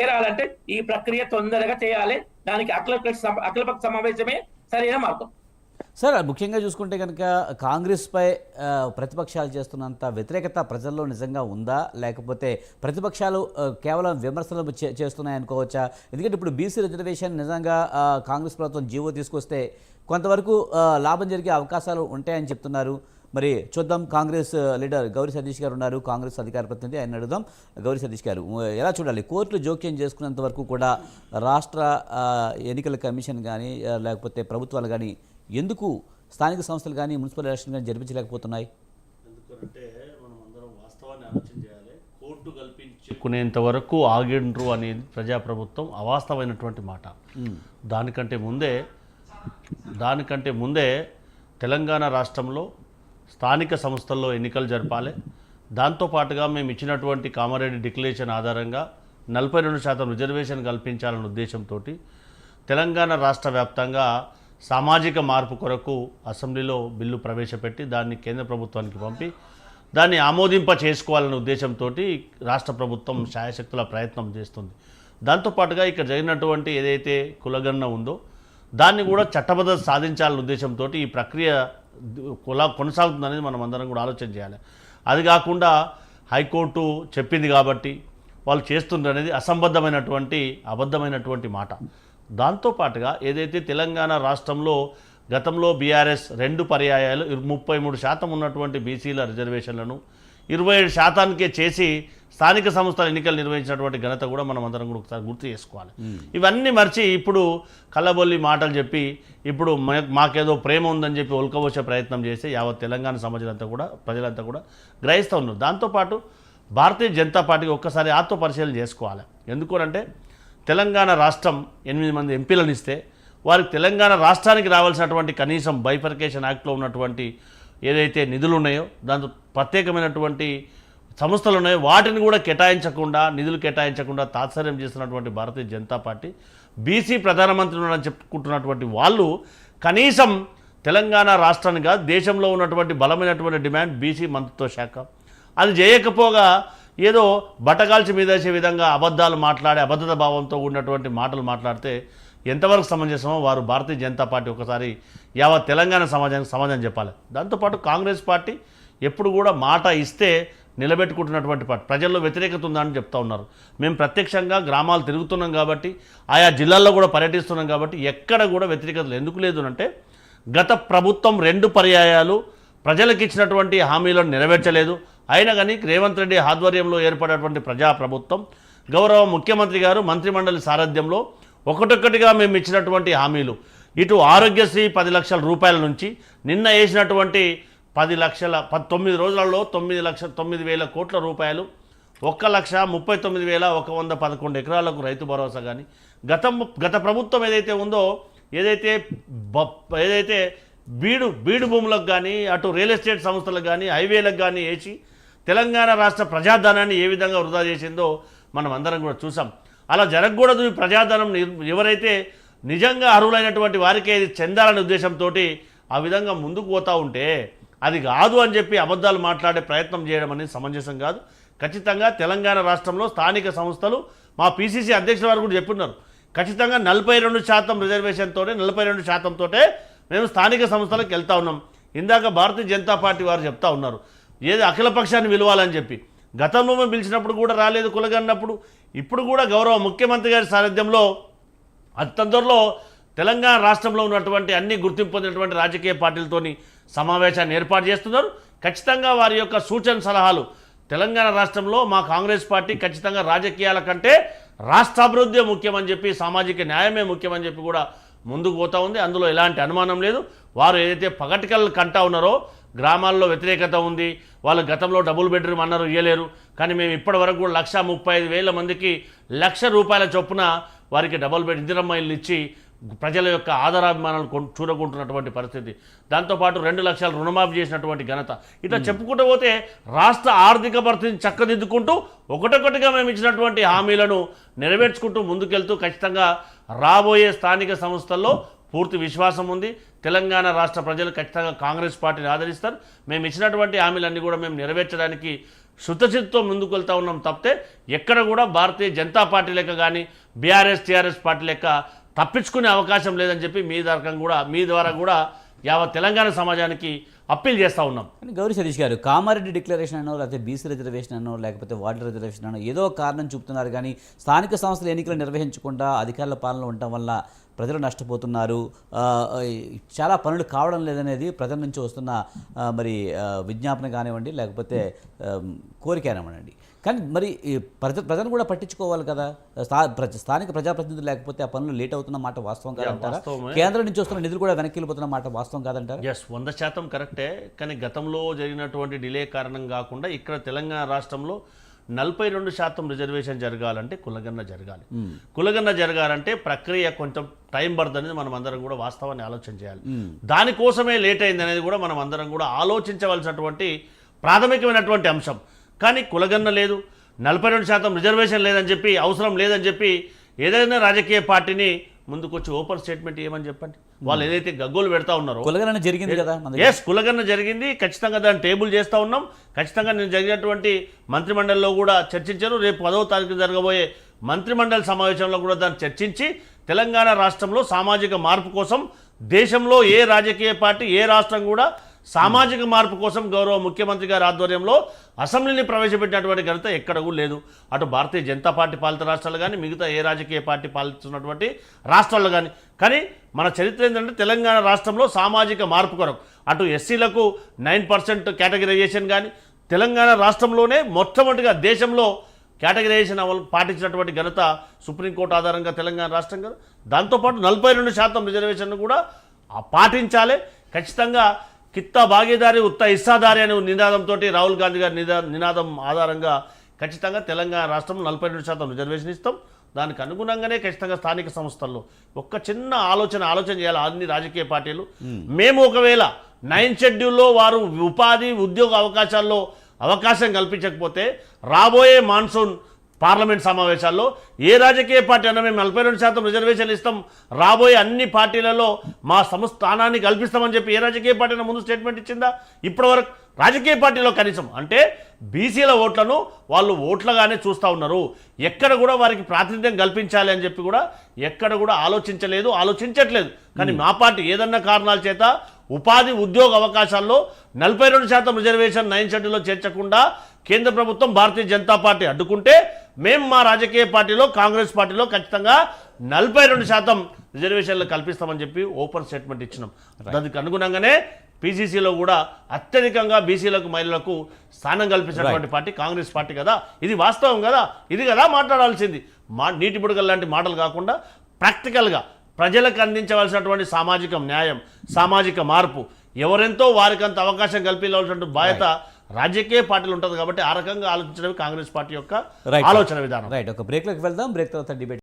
చేరాలంటే ఈ ప్రక్రియ తొందరగా చేయాలి. దానికి అఖిలపక్ష సమావేశమే సరైన మార్గం. సార్, ముఖ్యంగా చూసుకుంటే కనుక కాంగ్రెస్పై ప్రతిపక్షాలు చేస్తున్నంత వ్యతిరేకత ప్రజల్లో నిజంగా ఉందా, లేకపోతే ప్రతిపక్షాలు కేవలం విమర్శలు చేస్తున్నాయనుకోవచ్చా? ఎందుకంటే ఇప్పుడు బీసీ రిజర్వేషన్ నిజంగా కాంగ్రెస్ ప్రభుత్వం జీవో తీసుకొస్తే కొంతవరకు లాభం జరిగే అవకాశాలు ఉంటాయని చెప్తున్నారు. మరి చూద్దాం. కాంగ్రెస్ లీడర్ గౌరీ సతీష్ గారు ఉన్నారు, కాంగ్రెస్ అధికార ప్రతినిధి, ఆయన అడుగుదాం. గౌరీ సతీష్ గారు, ఎలా చూడాలి? కోర్టులు జోక్యం చేసుకున్నంత వరకు కూడా రాష్ట్ర ఎన్నికల కమిషన్ కానీ లేకపోతే ప్రభుత్వాలు కానీ ఎందుకు స్థానిక సంస్థలు కానీ మున్సిపల్ ఎలక్షన్ కానీ జరిపించలేకపోతున్నాయి? ఎందుకంటే మనం అందరం వాస్తవాన్ని ఆలోచన చేయాలి. కోర్టు కల్పించుకునేంత వరకు ఆగిండ్రు అనేది ప్రజాప్రభుత్వం అవాస్తవమైనటువంటి మాట. దానికంటే ముందే తెలంగాణ రాష్ట్రంలో స్థానిక సంస్థల్లో ఎన్నికలు జరపాలి. దాంతోపాటుగా మేము ఇచ్చినటువంటి కామారెడ్డి డిక్లరేషన్ ఆధారంగా 42% రిజర్వేషన్ కల్పించాలన్న ఉద్దేశంతో తెలంగాణ రాష్ట్ర వ్యాప్తంగా సామాజిక మార్పు కొరకు అసెంబ్లీలో బిల్లు ప్రవేశపెట్టి దాన్ని కేంద్ర ప్రభుత్వానికి పంపి దాన్ని ఆమోదింప చేసుకోవాలనే ఉద్దేశంతో రాష్ట్ర ప్రభుత్వం శాయశక్తుల ప్రయత్నం చేస్తుంది. దాంతోపాటుగా ఇక్కడ జరిగినటువంటి ఏదైతే కులగణన ఉందో దాన్ని కూడా చట్టబద్ధత సాధించాలనే ఉద్దేశంతో ఈ ప్రక్రియ కొనసాగుతుందనేది మనం అందరం కూడా ఆలోచన చేయాలి. అది కాకుండా హైకోర్టు చెప్పింది కాబట్టి వాళ్ళు చేస్తుండ్రు అనేది అబద్ధమైనటువంటి మాట. దాంతోపాటుగా ఏదైతే తెలంగాణ రాష్ట్రంలో గతంలో బీఆర్ఎస్ 2 పర్యాయాలు 33% ఉన్నటువంటి బీసీల రిజర్వేషన్లను 27%కే చేసి స్థానిక సంస్థల ఎన్నికలు నిర్వహించినటువంటి ఘనత కూడా మనం అందరం కూడా ఒకసారి గుర్తు చేసుకోవాలి. ఇవన్నీ మర్చి ఇప్పుడు కల్లబొల్లి మాటలు చెప్పి ఇప్పుడు మాకేదో ప్రేమ ఉందని చెప్పి ఒలకబోసే ప్రయత్నం చేసి యావత్ తెలంగాణ సమాజంతా కూడా ప్రజలంతా కూడా గ్రహిస్తూ ఉన్నారు. దాంతోపాటు భారతీయ జనతా పార్టీకి ఒక్కసారి ఆత్మపరిశీలన చేసుకోవాలి. ఎందుకంటే తెలంగాణ రాష్ట్రం 8 మంది ఎంపీలను ఇస్తే వారికి తెలంగాణ రాష్ట్రానికి రావాల్సినటువంటి కనీసం బైఫర్కేషన్ యాక్ట్లో ఉన్నటువంటి ఏదైతే నిధులు ఉన్నాయో దాంతో ప్రత్యేకమైనటువంటి సంస్థలు ఉన్నాయో వాటిని కూడా నిధులు కేటాయించకుండా తాత్సర్యం చేస్తున్నటువంటి భారతీయ జనతా పార్టీ బీసీ ప్రధానమంత్రి ఉన్నారని చెప్పుకుంటున్నటువంటి వాళ్ళు కనీసం తెలంగాణ రాష్ట్రానికి దేశంలో ఉన్నటువంటి బలమైనటువంటి డిమాండ్ బీసీ మంత్రిత్వ శాఖ అది చేయకపోగా ఏదో బట్టగాల్చి మీదేసే విధంగా అబద్ధాలు మాట్లాడే అబద్ధత భావంతో ఉన్నటువంటి మాటలు మాట్లాడితే ఎంతవరకు సమంజసమో వారు భారతీయ జనతా పార్టీ ఒకసారి యావత్ తెలంగాణ సమాజానికి సమాధానం చెప్పాలి. దాంతోపాటు కాంగ్రెస్ పార్టీ ఎప్పుడు కూడా మాట ఇస్తే నిలబెట్టుకుంటున్నటువంటి పార్టీ. ప్రజల్లో వ్యతిరేకత ఉందని చెప్తా ఉన్నారు. మేము ప్రత్యక్షంగా గ్రామాలు తిరుగుతున్నాం కాబట్టి ఆయా జిల్లాల్లో కూడా పర్యటిస్తున్నాం కాబట్టి ఎక్కడ కూడా వ్యతిరేకతలు ఎందుకు లేదు అంటే గత ప్రభుత్వం 2 పర్యాయాలు ప్రజలకు ఇచ్చినటువంటి హామీలను నెరవేర్చలేదు. అయినా కానీ రేవంత్ రెడ్డి ఆధ్వర్యంలో ఏర్పడినటువంటి ప్రజాప్రభుత్వం గౌరవ ముఖ్యమంత్రి గారు మంత్రిమండలి సారథ్యంలో ఒక్కొక్కటిగా మేము ఇచ్చినటువంటి హామీలు ఇటు ఆరోగ్యశ్రీ 10 లక్షల రూపాయల నుంచి నిన్న వేసినటువంటి 9 రోజులలో 9,09,000 కోట్ల రూపాయలు 1,39,111 ఎకరాలకు రైతు భరోసా కానీ గత ప్రభుత్వం ఏదైతే ఉందో ఏదైతే బీడు భూములకు కానీ అటు రియల్ ఎస్టేట్ సంస్థలకు కానీ హైవేలకు కానీ వేసి తెలంగాణ రాష్ట్ర ప్రజాధనాన్ని ఏ విధంగా వృధా చేసిందో మనం అందరం కూడా చూసాం. అలా జరగకూడదు. ఈ ప్రజాధనం ఎవరైతే నిజంగా అర్హులైనటువంటి వారికే ఇది చెందాలనే ఉద్దేశంతో ఆ విధంగా ముందుకు పోతూ ఉంటే అది కాదు అని చెప్పి అబద్ధాలు మాట్లాడే ప్రయత్నం చేయడం అనేది సమంజసం కాదు. ఖచ్చితంగా తెలంగాణ రాష్ట్రంలో స్థానిక సంస్థలు మా పీసీసీ అధ్యక్షుల వారు కూడా చెప్పున్నారు. ఖచ్చితంగా 42% రిజర్వేషన్తోనే 42%తో మేము స్థానిక సంస్థలకు వెళ్తూ ఉన్నాం. ఇందాక భారతీయ జనతా పార్టీ వారు చెప్తా ఉన్నారు ఏది అఖిలపక్షాన్ని పిలవాలని చెప్పి. గతంలో మేము పిలిచినప్పుడు కూడా రాలేదు కులగన్నప్పుడు. ఇప్పుడు కూడా గౌరవ ముఖ్యమంత్రి గారి సారథ్యంలో అతి తొందరలో తెలంగాణ రాష్ట్రంలో ఉన్నటువంటి అన్ని గుర్తింపు పొందినటువంటి రాజకీయ పార్టీలతోని సమావేశాన్ని ఏర్పాటు చేస్తున్నారు. ఖచ్చితంగా వారి యొక్క సూచన సలహాలు తెలంగాణ రాష్ట్రంలో మా కాంగ్రెస్ పార్టీ ఖచ్చితంగా రాజకీయాల కంటే రాష్ట్రాభివృద్ధి ముఖ్యమని చెప్పి సామాజిక న్యాయమే ముఖ్యమని చెప్పి కూడా ముందుకు పోతూ ఉంది. అందులో ఎలాంటి అనుమానం లేదు. వారు ఏదైతే పగటికల్ కంటా ఉన్నారో గ్రామాల్లో వ్యతిరేకత ఉంది, వాళ్ళు గతంలో డబుల్ బెడ్రూమ్ అన్నారు ఇవ్వలేరు, కానీ మేము ఇప్పటి వరకు కూడా 1,35,000 మందికి ₹1,00,000 చొప్పున వారికి డబుల్ బెడ్ ఇందిరమ్మ ఇల్లు ఇచ్చి ప్రజల యొక్క ఆదరాభిమానాలు చూడకుంటున్నటువంటి పరిస్థితి. దాంతోపాటు 2 లక్షల రుణమాఫీ చేసినటువంటి ఘనత. ఇట్లా చెప్పుకుంటూ పోతే రాష్ట్ర ఆర్థిక పరిస్థితిని చక్కదిద్దుకుంటూ ఒకటొకటిగా మేము ఇచ్చినటువంటి హామీలను నెరవేర్చుకుంటూ ముందుకెళ్తూ ఖచ్చితంగా రాబోయే స్థానిక సంస్థల్లో పూర్తి విశ్వాసం ఉంది. తెలంగాణ రాష్ట్ర ప్రజలు ఖచ్చితంగా కాంగ్రెస్ పార్టీని ఆదరిస్తారు. మేము ఇచ్చినటువంటి హామీలన్నీ కూడా మేము నెరవేర్చడానికి శుద్ధచిత్తో ముందుకు వెళ్తా ఉన్నాం తప్పితే ఎక్కడ కూడా భారతీయ జనతా పార్టీ లెక్క కానీ బీఆర్ఎస్ టీఆర్ఎస్ పార్టీ లెక్క తప్పించుకునే అవకాశం లేదని చెప్పి మీ ద్వారా కూడా యావత్ తెలంగాణ సమాజానికి అప్పీల్ చేస్తూ ఉన్నాం. కానీ గౌరీ సతీష్ గారు, కామారెడ్డి డిక్లరేషన్ అనో లేకపోతే బీసీ రిజర్వేషన్ అనో లేకపోతే వాటర్ రిజర్వేషన్ అనో ఏదో ఒక కారణం చూపుతున్నారు, కానీ స్థానిక సంస్థల ఎన్నికలు నిర్వహించకుండా అధికారుల పాలన ఉండటం వల్ల ప్రజలు నష్టపోతున్నారు, చాలా పనులు కావడం లేదనేది ప్రజల నుంచి వస్తున్న విజ్ఞాపన కానివ్వండి లేకపోతే కోరిక కానివ్వండి. కానీ మరి ప్రజలు కూడా పట్టించుకోవాలి కదా, స్థానిక ప్రజాప్రతినిధులు లేకపోతే ఆ పనులు లేట్ అవుతున్న మాట వాస్తవం కాదంటారా? కేంద్రం నుంచి వస్తున్న నిధులు కూడా వెనక్కి వెళ్ళిపోతున్న మాట వాస్తవం కాదంటారా? 100% కరెక్టే. కానీ గతంలో జరిగినటువంటి డిలే కారణం కాకుండా ఇక్కడ తెలంగాణ రాష్ట్రంలో 42% రిజర్వేషన్ జరగాలంటే కులగన్న జరగాలి. కులగన్న జరగాలంటే ప్రక్రియ కొంచెం టైం పడుతుంది. మనం అందరం కూడా వాస్తవాన్ని ఆలోచన చేయాలి. దానికోసమే లేట్ అయింది అనేది కూడా మనం అందరం కూడా ఆలోచించవలసినటువంటి ప్రాథమికమైనటువంటి అంశం. కానీ కులగన్న లేదు, 42% రిజర్వేషన్ లేదని చెప్పి, అవసరం లేదని చెప్పి ఏదైనా రాజకీయ పార్టీని ముందుకొచ్చి ఓపెన్ స్టేట్మెంట్ ఏమని చెప్పండి. వాళ్ళు ఏదైతే గగ్గోలు పెడతా ఉన్నారో కులగన్న జరిగింది కదా, కులగన్న జరిగింది, ఖచ్చితంగా దాన్ని టేబుల్ చేస్తూ ఉన్నాం. ఖచ్చితంగా నేను జరిగినటువంటి మంత్రిమండలిలో కూడా చర్చించారు. రేపు 10వ తారీఖు జరగబోయే మంత్రిమండలి సమావేశంలో కూడా దాన్ని చర్చించి తెలంగాణ రాష్ట్రంలో సామాజిక మార్పు కోసం దేశంలో ఏ రాజకీయ పార్టీ ఏ రాష్ట్రం కూడా సామాజిక మార్పు కోసం గౌరవ ముఖ్యమంత్రి గారి ఆధ్వర్యంలో అసెంబ్లీని ప్రవేశపెట్టినటువంటి ఘనత ఎక్కడ కూడా లేదు. అటు భారతీయ జనతా పార్టీ పాలిత రాష్ట్రాలు కానీ మిగతా ఏ రాజకీయ పార్టీ పాలిస్తున్నటువంటి రాష్ట్రాల్లో కానీ మన చరిత్ర ఏంటంటే తెలంగాణ రాష్ట్రంలో సామాజిక మార్పు కొరకు అటు ఎస్సీలకు 9% కేటగిరైజేషన్ కానీ తెలంగాణ రాష్ట్రంలోనే మొట్టమొదటిగా దేశంలో కేటగిరైజేషన్ పాటించినటువంటి ఘనత సుప్రీంకోర్టు ఆధారంగా తెలంగాణ రాష్ట్రం కదా. దాంతోపాటు 42% రిజర్వేషన్ కూడా పాటించాలి. ఖచ్చితంగా కిత్తా భాగీదారి ఉత్తా హిస్సాదారి అనే నినాదంతో రాహుల్ గాంధీ గారి నినాదం ఆధారంగా ఖచ్చితంగా తెలంగాణ రాష్ట్రంలో 42% రిజర్వేషన్ ఇస్తాం. దానికి అనుగుణంగానే ఖచ్చితంగా స్థానిక సంస్థల్లో ఒక్క చిన్న ఆలోచన చేయాలి అన్ని రాజకీయ పార్టీలు. మేము ఒకవేళ 9th షెడ్యూల్లో వారు ఉపాధి ఉద్యోగ అవకాశాల్లో అవకాశం కల్పించకపోతే రాబోయే మాన్సూన్ పార్లమెంట్ సమావేశాల్లో ఏ రాజకీయ పార్టీ అన్నా మేము 42% రిజర్వేషన్లు ఇస్తాం, రాబోయే అన్ని పార్టీలలో మా స్థానాన్ని కల్పిస్తామని చెప్పి ఏ రాజకీయ పార్టీ ముందు స్టేట్మెంట్ ఇచ్చిందా? ఇప్పటివరకు రాజకీయ పార్టీలో కనీసం అంటే బీసీల ఓట్లను వాళ్ళు ఓట్లుగానే చూస్తూ ఉన్నారు. ఎక్కడ కూడా వారికి ప్రాతినిధ్యం కల్పించాలి అని చెప్పి కూడా ఎక్కడ కూడా ఆలోచించట్లేదు. కానీ మా పార్టీ ఏదన్నా కారణాల చేత ఉపాధి ఉద్యోగ అవకాశాల్లో 42% రిజర్వేషన్ 9th షెడ్యూల్లో చేర్చకుండా కేంద్ర ప్రభుత్వం భారతీయ జనతా పార్టీ అడ్డుకుంటే మేము మా రాజకీయ పార్టీలో కాంగ్రెస్ పార్టీలో ఖచ్చితంగా 42% రిజర్వేషన్లు కల్పిస్తామని చెప్పి ఓపెన్ స్టేట్మెంట్ ఇచ్చినాం. దానికి అనుగుణంగానే పీసీసీలో కూడా అత్యధికంగా బీసీలకు మహిళలకు స్థానం కల్పించినటువంటి పార్టీ కాంగ్రెస్ పార్టీ కదా. ఇది వాస్తవం కదా, ఇది కదా మాట్లాడాల్సింది. నీటి బుడగలు లాంటి మాటలు కాకుండా ప్రాక్టికల్గా ప్రజలకు అందించవలసినటువంటి సామాజిక న్యాయం సామాజిక మార్పు ఎవరెంతో వారికంత అవకాశం కల్పించాల్సిన బాధ్యత రాజకీయ పార్టీలు ఉంటుంది. కాబట్టి ఆ రకంగా ఆలోచించడమే కాంగ్రెస్ పార్టీ యొక్క ఆలోచన విధానం. రైట్, ఒక బ్రేక్లోకి వెళ్దాం. బ్రేక్ తర్వాత డిబేట్